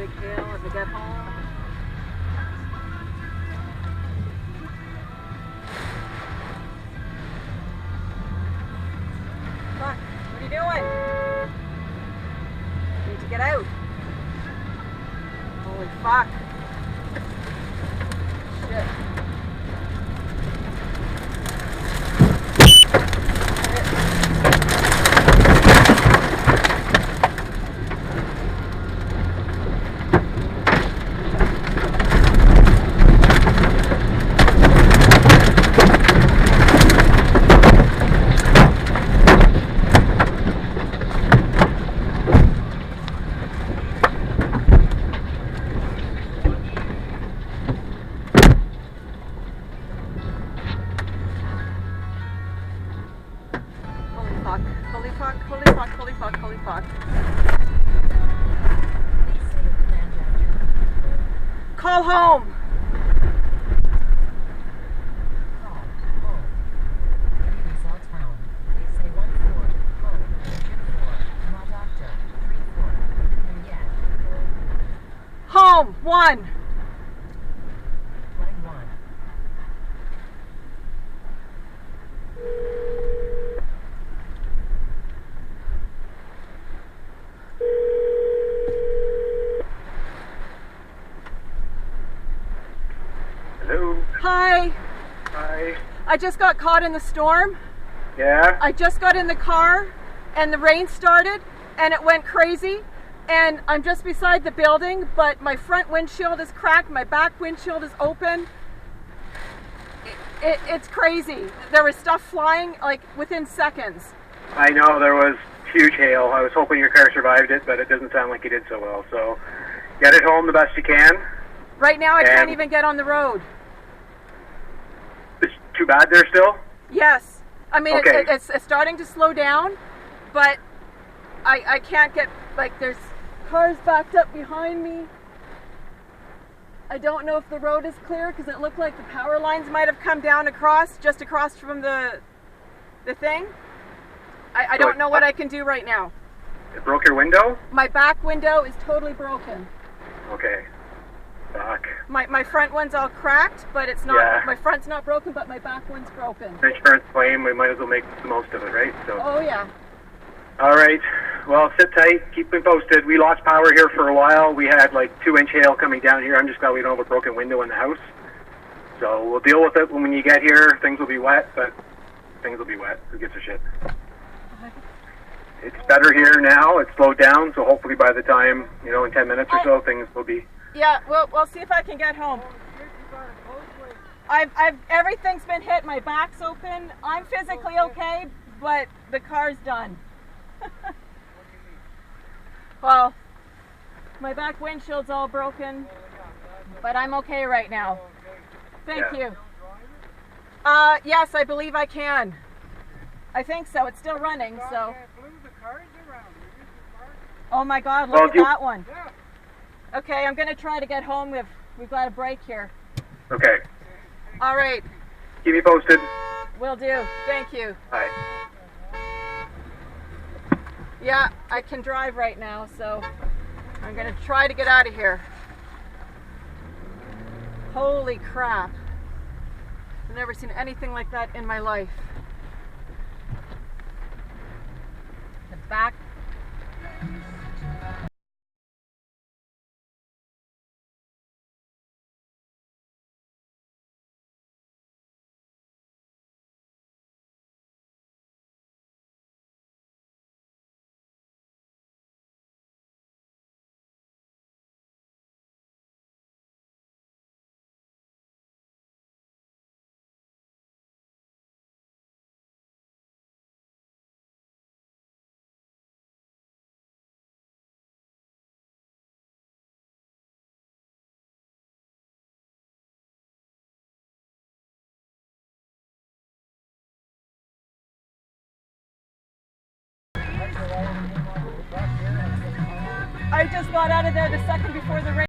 big hail as I get home. Fuck, what are you doing? Need to get out. Holy fuck. Shit. Holy fuck, holy fuck, holy fuck, holy fuck. Call home! Home, 1. Hello. Hi. Hi. I just got caught in the storm. Yeah? I just got in the car and the rain started and it went crazy and I'm just beside the building, but my front windshield is cracked, my back windshield is open. It's crazy. There was stuff flying like within seconds. I know, there was huge hail. I was hoping your car survived it, but it doesn't sound like you did so well. So get it home the best you can. Right now I can't even get on the road. It's too bad there still? Yes. I mean, okay. it's starting to slow down, but I can't get, like, there's cars backed up behind me. I don't know if the road is clear because it looked like the power lines might have come down just across from the thing. I don't know what I can do right now. It broke your window? My back window is totally broken. Okay. Fuck. My front one's all cracked, but it's not, Yeah. My front's not broken, but my back one's broken. Insurance claim, we might as well make the most of it, right? So. Oh yeah. All right. Well, sit tight. Keep me posted. We lost power here for a while. We had like 2-inch hail coming down here. I'm just glad we don't have a broken window in the house. So we'll deal with it when you get here. Things will be wet, but things will be wet. Who gives a shit? It's better here now. It's slowed down, so hopefully by the time, in 10 minutes or so, things will be... Yeah, we'll see if I can get home. Everything's been hit. My back's open. I'm physically okay, but the car's done. Well, my back windshield's all broken, but I'm okay right now. Thank you. Yes, I believe I can. I think so. It's still running, so. Oh my God, look at that one. Okay, I'm going to try to get home. We've got a break here. Okay. All right. Keep me posted. Will do. Thank you. Bye. Yeah, I can drive right now, so I'm going to try to get out of here. Holy crap. I've never seen anything like that in my life. The back... I just got out of there the second before the rain.